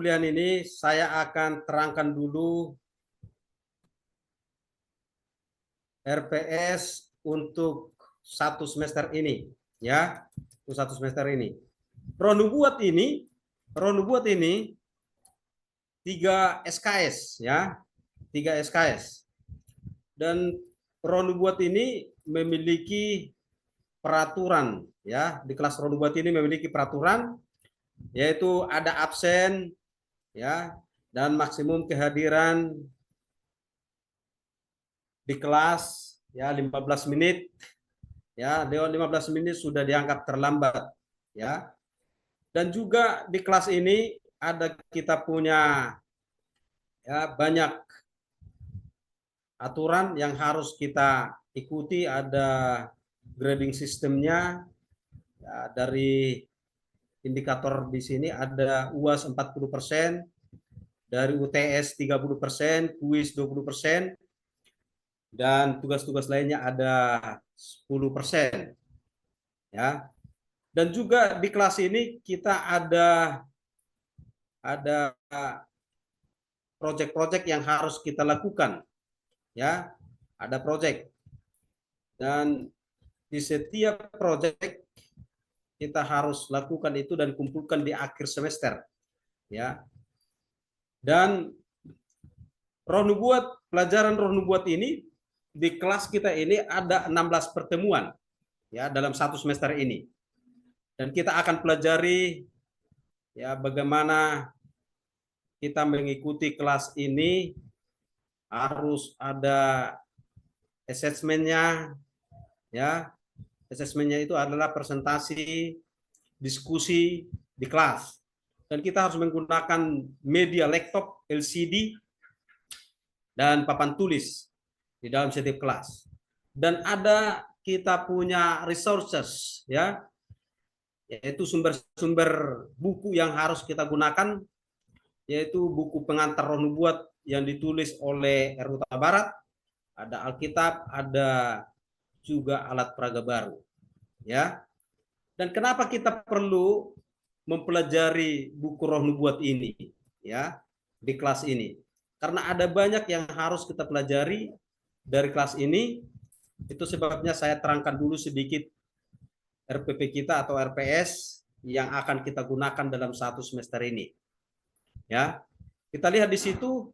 perkuliahan ini saya akan terangkan dulu RPS untuk satu semester ini, ya, untuk satu semester ini. Roh nubuat ini 3 SKS, ya, 3 SKS. Dan roh nubuat ini memiliki peraturan, ya, di kelas roh nubuat ini memiliki peraturan, yaitu ada absen, ya, dan maksimum kehadiran di kelas, ya, 15 menit, ya, 15 menit sudah dianggap terlambat, ya. Dan juga di kelas ini ada kita punya, ya, banyak aturan yang harus kita ikuti. Ada grading sistemnya, ya, dari indikator di sini ada UAS 40%, dari UTS 30%, kuis 20%, dan tugas-tugas lainnya ada 10%, ya. Dan juga di kelas ini kita ada proyek-proyek yang harus kita lakukan, ya. Ada proyek, dan di setiap proyek kita harus lakukan itu dan kumpulkan di akhir semester, ya. Dan roh nubuat, pelajaran roh nubuat ini di kelas kita ini ada 16 pertemuan, ya, dalam satu semester ini. Dan kita akan pelajari, ya, bagaimana kita mengikuti kelas ini. Harus ada asesmennya, ya. Asesmennya itu adalah presentasi, diskusi di kelas. Dan kita harus menggunakan media laptop, LCD, dan papan tulis di dalam setiap kelas. Dan ada kita punya resources, ya, yaitu sumber-sumber buku yang harus kita gunakan, yaitu buku pengantar roh nubuat yang ditulis oleh RUTA Barat, ada Alkitab, ada juga alat peraga baru, ya. Dan kenapa kita perlu mempelajari buku roh nubuat ini, ya, di kelas ini? Karena ada banyak yang harus kita pelajari dari kelas ini. Itu sebabnya saya terangkan dulu sedikit RPP kita atau RPS yang akan kita gunakan dalam satu semester ini, ya. Kita lihat di situ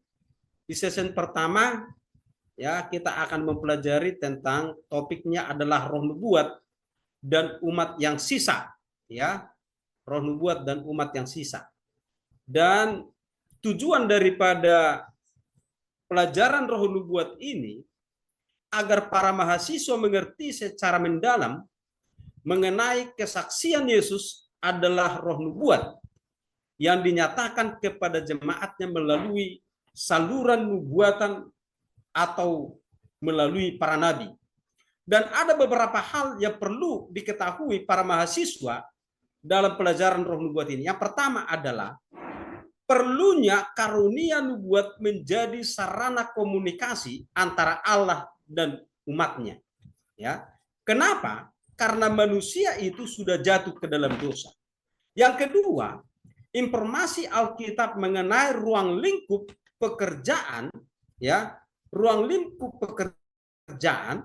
di sesi pertama, ya, kita akan mempelajari tentang topiknya adalah roh nubuat dan umat yang sisa, ya. Roh nubuat dan umat yang sisa. Dan tujuan daripada pelajaran roh nubuat ini agar para mahasiswa mengerti secara mendalam mengenai kesaksian Yesus adalah roh nubuat yang dinyatakan kepada jemaatnya melalui saluran nubuatan atau melalui para nabi. Dan ada beberapa hal yang perlu diketahui para mahasiswa dalam pelajaran roh nubuat ini. Yang pertama adalah perlunya karunia nubuat menjadi sarana komunikasi antara Allah dan umatnya, ya. Kenapa? Karena manusia itu sudah jatuh ke dalam dosa. Yang kedua, informasi Alkitab mengenai ruang lingkup pekerjaan, ya, ruang lingkup pekerjaan,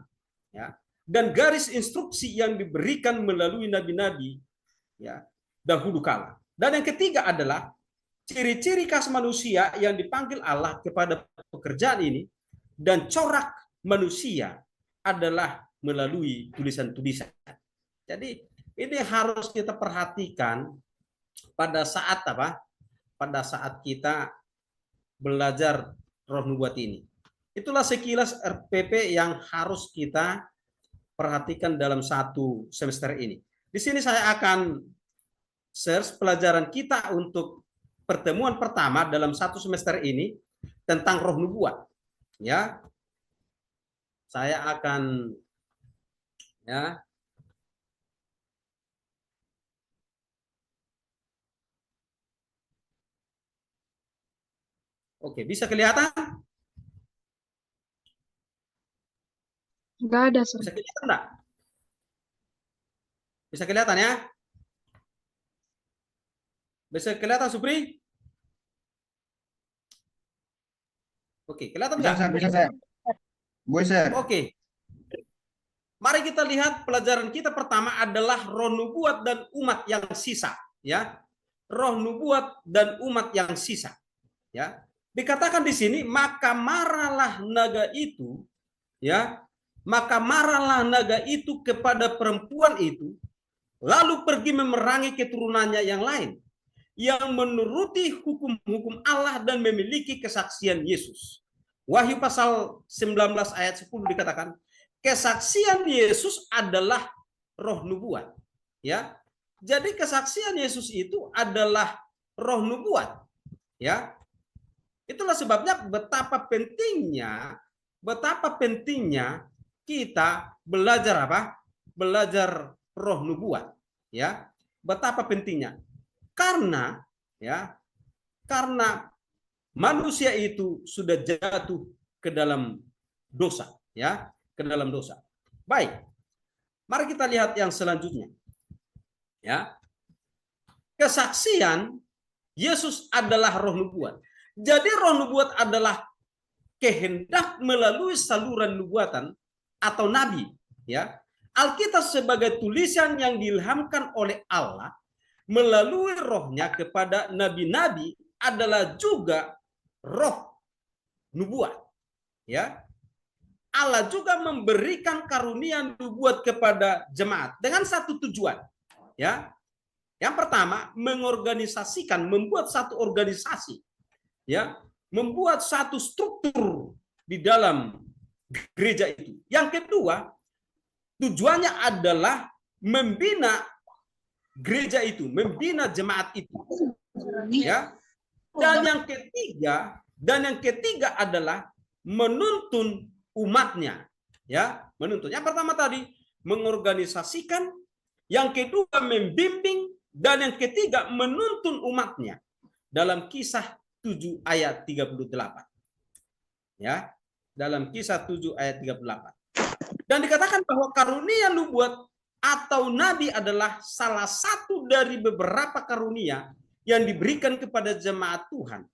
ya, dan garis instruksi yang diberikan melalui nabi-nabi, ya, dahulu kala. Dan yang ketiga adalah ciri-ciri khas manusia yang dipanggil Allah kepada pekerjaan ini, dan corak manusia adalah melalui tulisan-tulisan. Jadi ini harus kita perhatikan pada saat apa? Pada saat kita belajar roh nubuat ini. Itulah sekilas RPP yang harus kita perhatikan dalam satu semester ini. Di sini saya akan share pelajaran kita untuk pertemuan pertama dalam satu semester ini tentang roh nubuat, ya. Saya akan, ya, oke, bisa kelihatan? Enggak ada, Sir. Bisa kelihatan enggak? Bisa kelihatan, ya? Bisa kelihatan, Supri? Oke, kelihatan Bisa, nggak? Sir, bisa, Sir. Gue, Sir. Oke. Mari kita lihat pelajaran kita pertama adalah roh nubuat dan umat yang sisa, ya. Roh nubuat dan umat yang sisa, ya. Dikatakan di sini, maka marahlah naga itu, ya. Maka marahlah naga itu kepada perempuan itu, lalu pergi memerangi keturunannya yang lain, yang menuruti hukum-hukum Allah dan memiliki kesaksian Yesus. Wahyu pasal 19 ayat 10 dikatakan, kesaksian Yesus adalah roh nubuat, ya. Jadi kesaksian Yesus itu adalah roh nubuat, ya. Itulah sebabnya betapa pentingnya kita belajar apa? Belajar roh nubuat, ya. Betapa pentingnya. Karena manusia itu sudah jatuh ke dalam dosa, ya. Ke dalam dosa. Baik, mari kita lihat yang selanjutnya. Ya, kesaksian Yesus adalah roh nubuat. Jadi roh nubuat adalah kehendak melalui saluran nubuatan atau nabi. Ya, Alkitab sebagai tulisan yang diilhamkan oleh Allah melalui rohnya kepada nabi-nabi adalah juga roh nubuat. Ya, Allah juga memberikan karunia nubuat kepada jemaat dengan satu tujuan, ya. Yang pertama, mengorganisasikan, membuat satu organisasi, ya, membuat satu struktur di dalam gereja itu. Yang kedua, tujuannya adalah membina gereja itu, membina jemaat itu, ya. Dan yang ketiga adalah menuntun umatnya, ya, menuntun. Yang pertama tadi mengorganisasikan, yang kedua membimbing, dan yang ketiga menuntun umatnya. Dalam Kisah 7 ayat 38. Ya, dalam Kisah 7 ayat 38. Dan dikatakan bahwa karunia nubuat atau nabi adalah salah satu dari beberapa karunia yang diberikan kepada jemaat Tuhan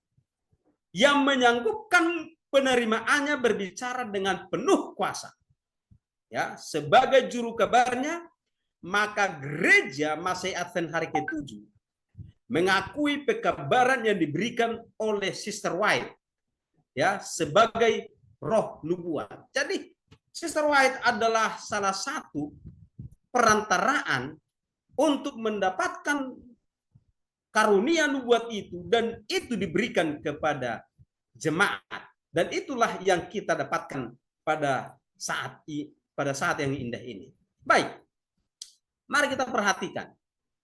yang menyanggupkan penerimaannya berbicara dengan penuh kuasa. Ya, sebagai juru kabarnya, maka gereja Masih Advent hari ke-7 mengakui pekabaran yang diberikan oleh Sister White, ya, sebagai roh nubuat. Jadi Sister White adalah salah satu perantaraan untuk mendapatkan karunia nubuat itu, dan itu diberikan kepada jemaat, dan itulah yang kita dapatkan pada saat yang indah ini. Baik, mari kita perhatikan.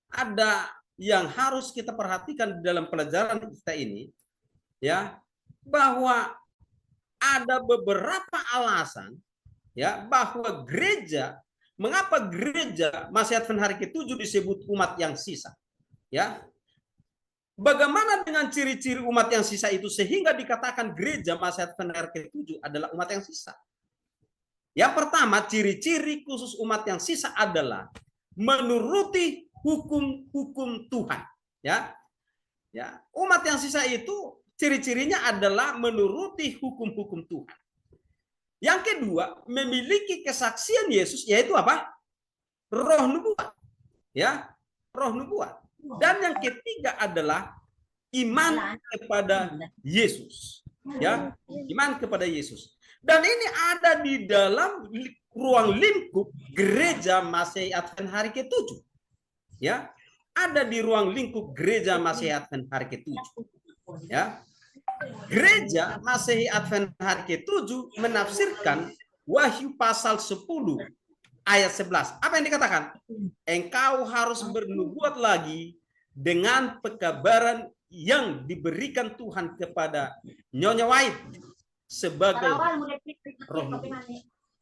Ada yang harus kita perhatikan dalam pelajaran kita ini, ya, bahwa ada beberapa alasan, ya, bahwa mengapa gereja Masih Advent hari ke-7 disebut umat yang sisa, ya. Bagaimana dengan ciri-ciri umat yang sisa itu sehingga dikatakan gereja Masih Advent hari ke-7 adalah umat yang sisa? Yang pertama, ciri-ciri khusus umat yang sisa adalah menuruti hukum-hukum Tuhan. Ya, umat yang sisa itu ciri-cirinya adalah menuruti hukum-hukum Tuhan. Yang kedua, memiliki kesaksian Yesus, yaitu apa? Roh nubuat. Ya, roh nubuat. Dan yang ketiga adalah iman kepada Yesus. Ya, iman kepada Yesus. Dan ini ada di dalam ruang lingkup gereja Masih Advent hari ke-7. Ya, ada di ruang lingkup gereja Masih Advent hari ke-7. Ya. Gereja Masih Advent hari ke-7 menafsirkan Wahyu pasal 10 ayat 11. Apa yang dikatakan? Engkau harus bernubuat lagi dengan pekabaran yang diberikan Tuhan kepada Nyonya White sebagai roh nubuat.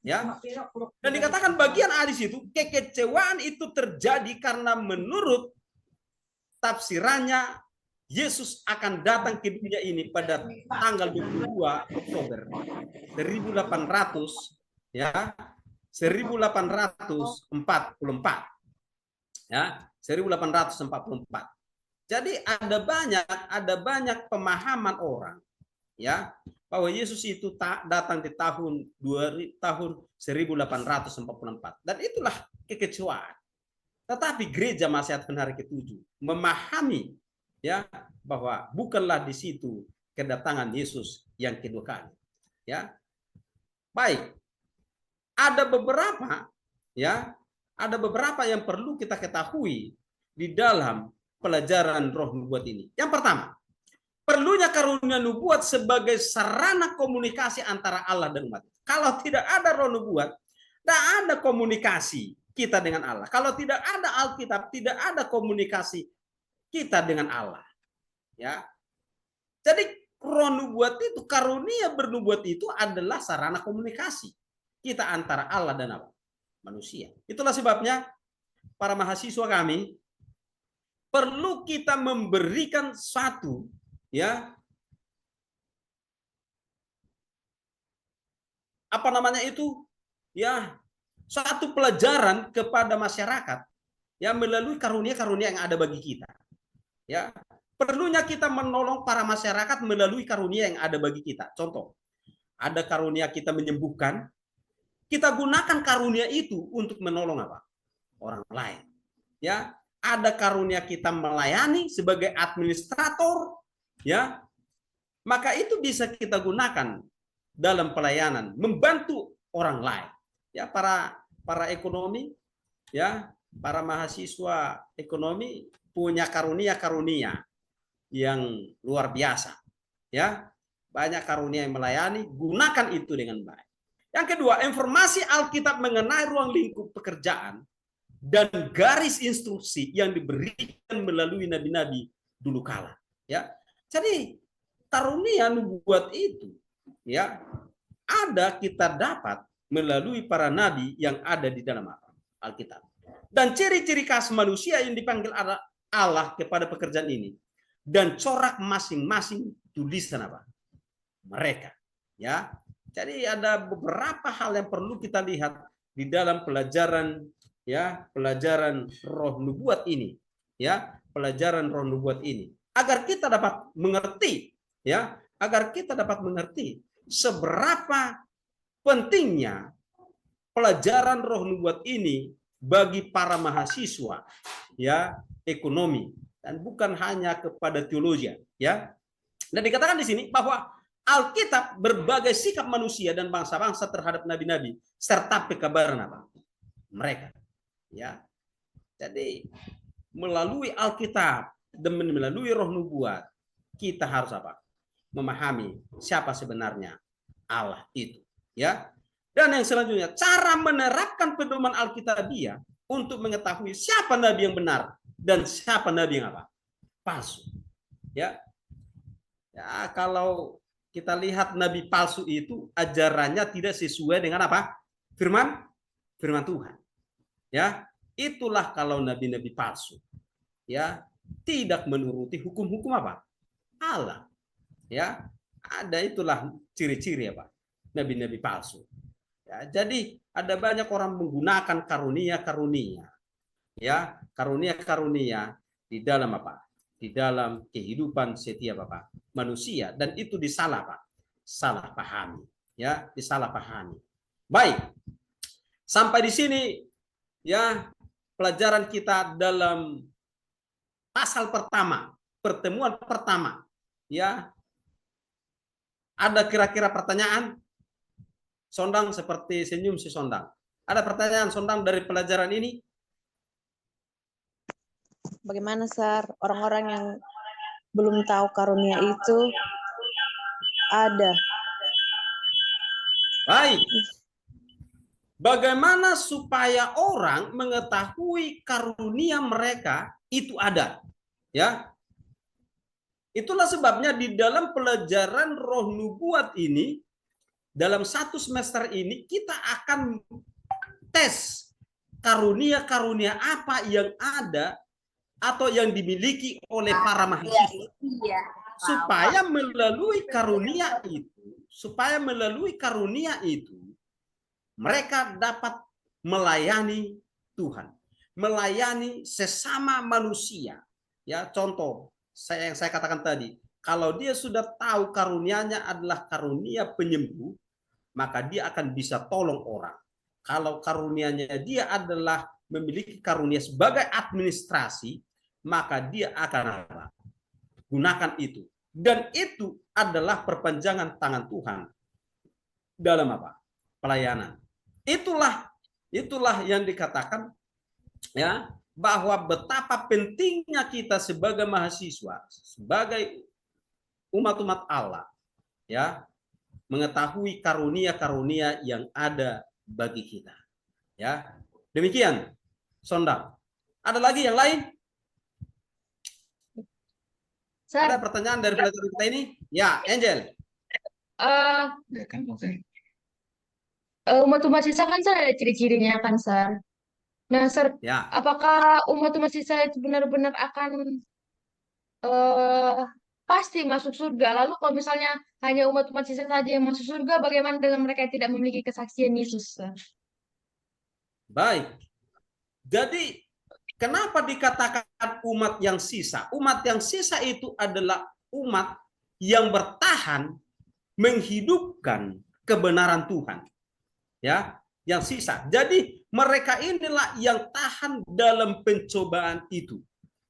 Ya. Dan dikatakan bagian A di situ, kekecewaan itu terjadi karena menurut tafsirannya Yesus akan datang ke dunia ini pada tanggal 22 Oktober 1800, ya, 1844. Ya, 1844. Jadi ada banyak pemahaman orang ya, bahwa Yesus itu datang di tahun 1844 dan itulah kekecewaan. Tetapi gereja masih Advent hari ke-7 memahami ya bahwa bukanlah di situ kedatangan Yesus yang kedua kali. Ya. Baik. Ada beberapa yang perlu kita ketahui di dalam pelajaran Roh Nubuat ini. Yang pertama, perlunya karunia nubuat sebagai sarana komunikasi antara Allah dan umat. Kalau tidak ada Roh Nubuat, tidak ada komunikasi kita dengan Allah. Kalau tidak ada Alkitab, tidak ada komunikasi kita dengan Allah. Ya. Jadi Roh Nubuat itu, karunia bernubuat itu adalah sarana komunikasi kita antara Allah dan apa? Manusia. Itulah sebabnya para mahasiswa kami perlu kita memberikan satu ya apa namanya itu ya satu pelajaran kepada masyarakat ya melalui karunia-karunia yang ada bagi kita. Ya, perlunya kita menolong para masyarakat melalui karunia yang ada bagi kita. Contoh, ada karunia kita menyembuhkan, kita gunakan karunia itu untuk menolong apa? Orang lain. Ya, ada karunia kita melayani sebagai administrator, ya. Maka itu bisa kita gunakan dalam pelayanan, membantu orang lain. Ya, para ekonomi, ya, para mahasiswa ekonomi punya karunia-karunia yang luar biasa. Ya, banyak karunia yang melayani, gunakan itu dengan baik. Yang kedua, informasi Alkitab mengenai ruang lingkup pekerjaan dan garis instruksi yang diberikan melalui nabi-nabi dulu kala. Ya, jadi karunia nubuat itu, ya, ada kita dapat melalui para nabi yang ada di dalam Alkitab. Dan ciri-ciri khas manusia yang dipanggil Allah kepada pekerjaan ini dan corak masing-masing tulisan apa? Mereka. Ya. Jadi ada beberapa hal yang perlu kita lihat di dalam pelajaran Roh Nubuat ini. Ya, pelajaran Roh Nubuat ini agar kita dapat mengerti seberapa pentingnya pelajaran Roh Nubuat ini bagi para mahasiswa ya ekonomi dan bukan hanya kepada teologi ya. Dan dikatakan di sini bahwa Alkitab berbagai sikap manusia dan bangsa-bangsa terhadap nabi-nabi serta pekabaran apa? Mereka. Ya. Jadi melalui Alkitab dan melalui Roh Nubuat kita harus apa? Memahami siapa sebenarnya Allah itu, ya. Dan yang selanjutnya, cara menerapkan pedoman Alkitabiah untuk mengetahui siapa nabi yang benar dan siapa nabi yang apa? Palsu. Ya. Ya, kalau kita lihat nabi palsu itu ajarannya tidak sesuai dengan apa? Firman Tuhan. Ya, itulah kalau nabi-nabi palsu. Ya, tidak menuruti hukum-hukum apa? Allah. Ya, ada itulah ciri-ciri apa? Nabi-nabi palsu. Ya, jadi ada banyak orang menggunakan karunia-karunia. Ya, karunia-karunia di dalam apa? Di dalam kehidupan setiap apa? Manusia dan itu disalah pahami. Ya, disalah pahami. Baik. Sampai di sini ya pelajaran kita dalam pasal pertama, pertemuan pertama. Ya. Ada kira-kira pertanyaan? Sondang seperti senyum si Sondang. Ada pertanyaan Sondang dari pelajaran ini? Bagaimana, Sar? Orang-orang yang belum tahu karunia itu ada. Baik. Bagaimana supaya orang mengetahui karunia mereka itu ada? Ya. Itulah sebabnya di dalam pelajaran Roh Nubuat ini, dalam satu semester ini kita akan tes karunia-karunia apa yang ada atau yang dimiliki oleh para mahasiswa. Supaya melalui karunia itu, mereka dapat melayani Tuhan, melayani sesama manusia. Ya, contoh yang saya katakan tadi, Kalau dia sudah tahu karunianya adalah karunia penyembuh, maka dia akan bisa tolong orang. Kalau karunianya dia adalah memiliki karunia sebagai administrasi, maka dia akan apa? Gunakan itu. Dan itu adalah perpanjangan tangan Tuhan dalam apa? Pelayanan. Itulah yang dikatakan ya, bahwa betapa pentingnya kita sebagai mahasiswa, sebagai umat-umat Allah, ya, mengetahui karunia-karunia yang ada bagi kita. Ya, demikian, Sondang. Ada lagi yang lain? Ada pertanyaan dari pelajar kita ini? Ya, Angel. Ya kan, Sir. Umat-umat sisa kan Sir ada ciri-cirinya kan Sir. Nah Sir, Ya, apakah umat-umat sisa itu benar-benar akan eh pasti masuk surga? Lalu kalau misalnya hanya umat-umat sisa saja yang masuk surga, bagaimana dengan mereka yang tidak memiliki kesaksian Yesus, Sir? baik. Jadi, kenapa dikatakan umat yang sisa? Umat yang sisa itu adalah umat yang bertahan menghidupkan kebenaran Tuhan. Ya, yang sisa. Jadi mereka inilah yang tahan dalam pencobaan itu.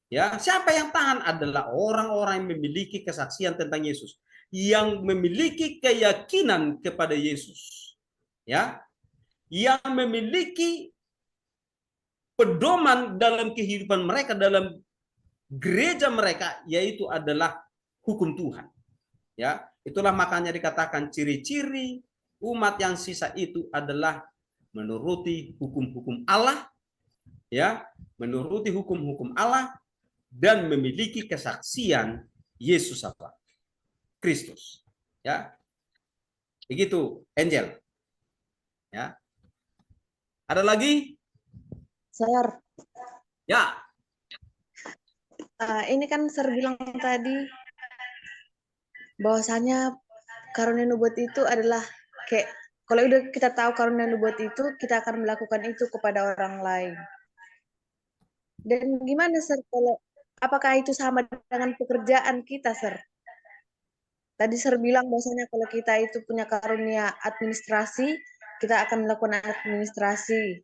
Ya, siapa yang tahan adalah orang-orang yang memiliki kesaksian tentang Yesus, yang memiliki keyakinan kepada Yesus. Ya, yang memiliki pedoman dalam kehidupan mereka, dalam gereja mereka, yaitu adalah hukum Tuhan. Ya, itulah makanya dikatakan ciri-ciri umat yang sisa itu adalah menuruti hukum-hukum Allah, ya, menuruti hukum-hukum Allah dan memiliki kesaksian Yesus apa? Kristus. Ya. Begitu, Angel. Ya. Ada lagi? Sir, Ya. ini kan Sir bilang tadi bahwasanya karunia nubuat itu adalah kayak kalau udah kita tahu karunia nubuat itu, kita akan melakukan itu kepada orang lain. Dan gimana Sir kalau apakah itu sama dengan pekerjaan kita, Sir? Tadi Sir bilang bahwasanya kalau kita itu punya karunia administrasi, kita akan melakukan administrasi.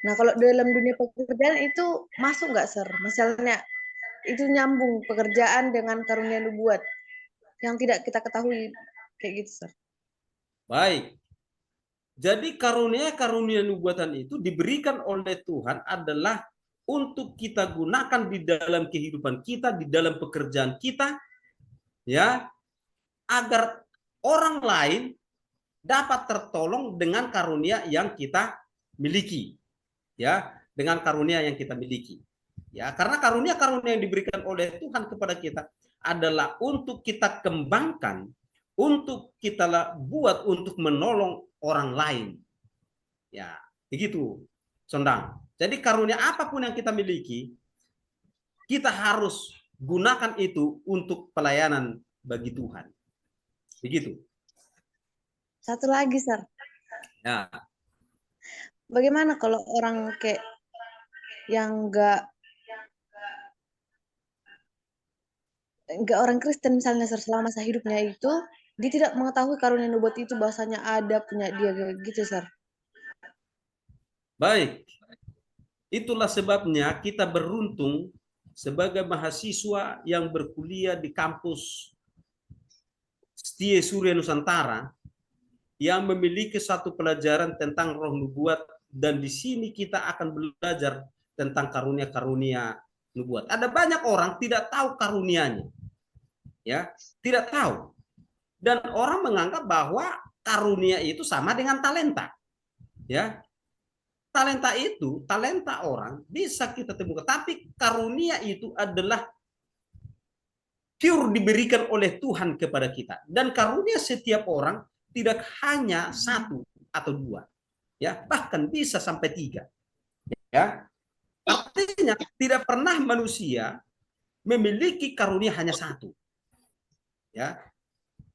Nah, kalau dalam dunia pekerjaan itu masuk nggak, Sir? Misalnya itu nyambung pekerjaan dengan karunia nubuat yang tidak kita ketahui kayak gitu, Sir. Baik. Jadi karunia-karunia nubuatan itu diberikan oleh Tuhan adalah untuk kita gunakan di dalam kehidupan kita, di dalam pekerjaan kita, ya, agar orang lain dapat tertolong dengan karunia yang kita miliki, ya, dengan karunia yang kita miliki. Ya, karena karunia-karunia yang diberikan oleh Tuhan kepada kita adalah untuk kita kembangkan, untuk kita buat untuk menolong orang lain. Ya, begitu, Sondang. Jadi karunia apapun yang kita miliki, kita harus gunakan itu untuk pelayanan bagi Tuhan. Begitu. Satu lagi, Sir. Ya. Bagaimana kalau orang kayak yang enggak orang Kristen misalnya, Sir, selama masa hidupnya itu dia tidak mengetahui karunia nubuat itu bahwasanya ada punya dia gitu, Sir. Baik. Itulah sebabnya kita beruntung sebagai mahasiswa yang berkuliah di kampus Setia Surya Nusantara yang memiliki satu pelajaran tentang roh nubuat, dan di sini kita akan belajar tentang karunia-karunia nubuat. Ada banyak orang tidak tahu karunianya. Ya, tidak tahu. Dan orang menganggap bahwa karunia itu sama dengan talenta. Ya. Talenta itu, talenta orang bisa kita temukan, tapi karunia itu adalah pure diberikan oleh Tuhan kepada kita. Dan karunia setiap orang tidak hanya satu atau dua, ya, bahkan bisa sampai 3. Ya, artinya tidak pernah manusia memiliki karunia hanya satu, ya,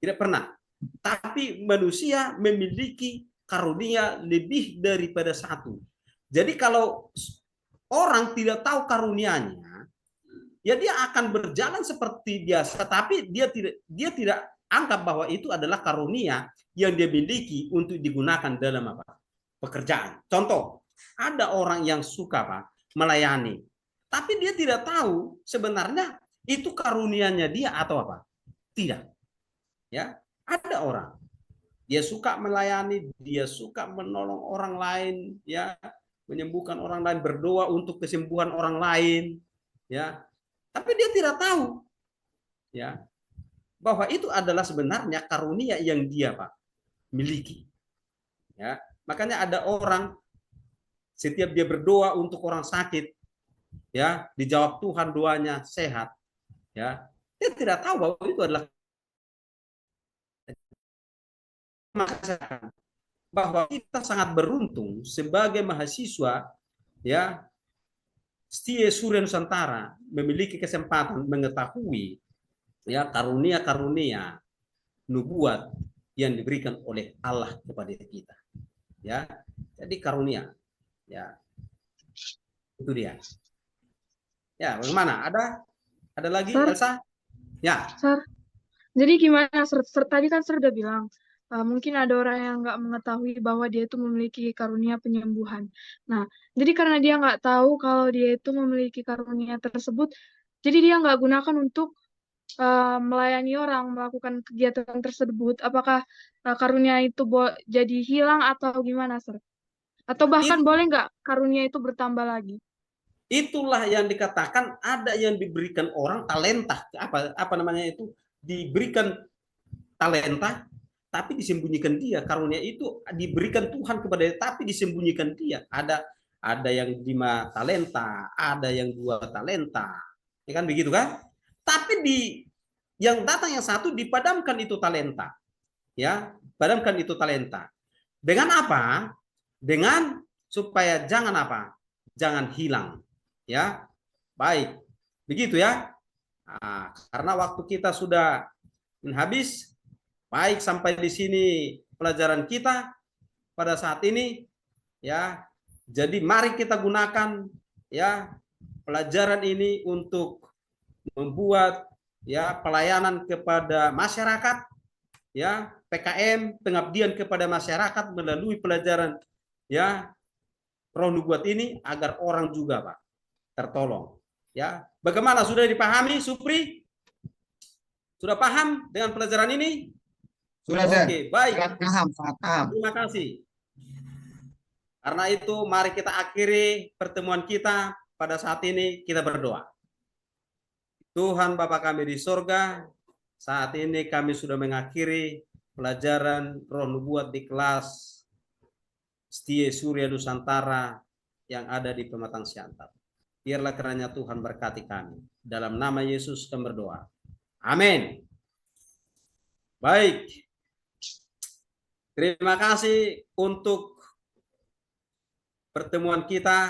tidak pernah. Tapi manusia memiliki karunia lebih daripada satu. Jadi kalau orang tidak tahu karunianya, ya dia akan berjalan seperti biasa, tapi dia tidak anggap bahwa itu adalah karunia yang dia miliki untuk digunakan dalam apa? Pekerjaan. Contoh, ada orang yang suka Pak melayani, tapi dia tidak tahu sebenarnya itu karunianya dia atau apa? Tidak. Ya, ada orang dia suka melayani, dia suka menolong orang lain, ya, menyembuhkan orang lain, berdoa untuk kesembuhan orang lain, ya. Tapi dia tidak tahu, ya, bahwa itu adalah sebenarnya karunia yang dia Pak miliki. Ya, makanya ada orang setiap dia berdoa untuk orang sakit, ya, dijawab Tuhan doanya sehat, ya. Dia tidak tahu bahwa itu adalah bahwa kita sangat beruntung sebagai mahasiswa, ya, Setia Surya Nusantara memiliki kesempatan mengetahui, ya, karunia-karunia nubuat yang diberikan oleh Allah kepada kita, ya. Jadi karunia, ya, itu dia. Ya, bagaimana? Ada lagi, Sir, Elsa? Ya. Sir. Jadi gimana, Sir? Tadi kan Sir udah bilang, mungkin ada orang yang nggak mengetahui bahwa dia itu memiliki karunia penyembuhan. Nah, jadi karena dia nggak tahu kalau dia itu memiliki karunia tersebut, jadi dia nggak gunakan untuk melayani orang, melakukan kegiatan tersebut. Apakah karunia itu jadi hilang atau gimana, Sir? Atau bahkan boleh nggak karunia itu bertambah lagi? Itulah yang dikatakan ada yang diberikan orang talenta, apa namanya itu, diberikan talenta tapi disembunyikan dia. Karunia itu diberikan Tuhan kepada dia tapi disembunyikan dia. Ada yang 5 talenta, ada yang 2 talenta. Ya kan begitu kan? Tapi yang datang yang satu dipadamkan itu talenta. Ya, padamkan itu talenta. Dengan apa? Dengan supaya jangan apa? Jangan hilang. Ya, baik, begitu ya. Nah, karena waktu kita sudah habis, baik sampai di sini pelajaran kita pada saat ini, ya. Jadi mari kita gunakan, ya, pelajaran ini untuk membuat, ya, pelayanan kepada masyarakat, ya, PKM, pengabdian kepada masyarakat melalui pelajaran, ya, roh nubuat ini agar orang juga Pak tertolong, ya. Bagaimana, sudah dipahami, Supri? Sudah paham dengan pelajaran ini? Sudah, Sir. Oke, baik. Sangat paham, sangat paham. Terima kasih. Karena itu mari kita akhiri pertemuan kita pada saat ini, kita berdoa. Tuhan Bapa kami di sorga, saat ini kami sudah mengakhiri pelajaran roh nubuat di kelas Setia Surya Nusantara yang ada di Pematang Siantar. Biarlah kiranya Tuhan berkati kami. Dalam nama Yesus kami berdoa. Amin. Baik. Terima kasih untuk pertemuan kita.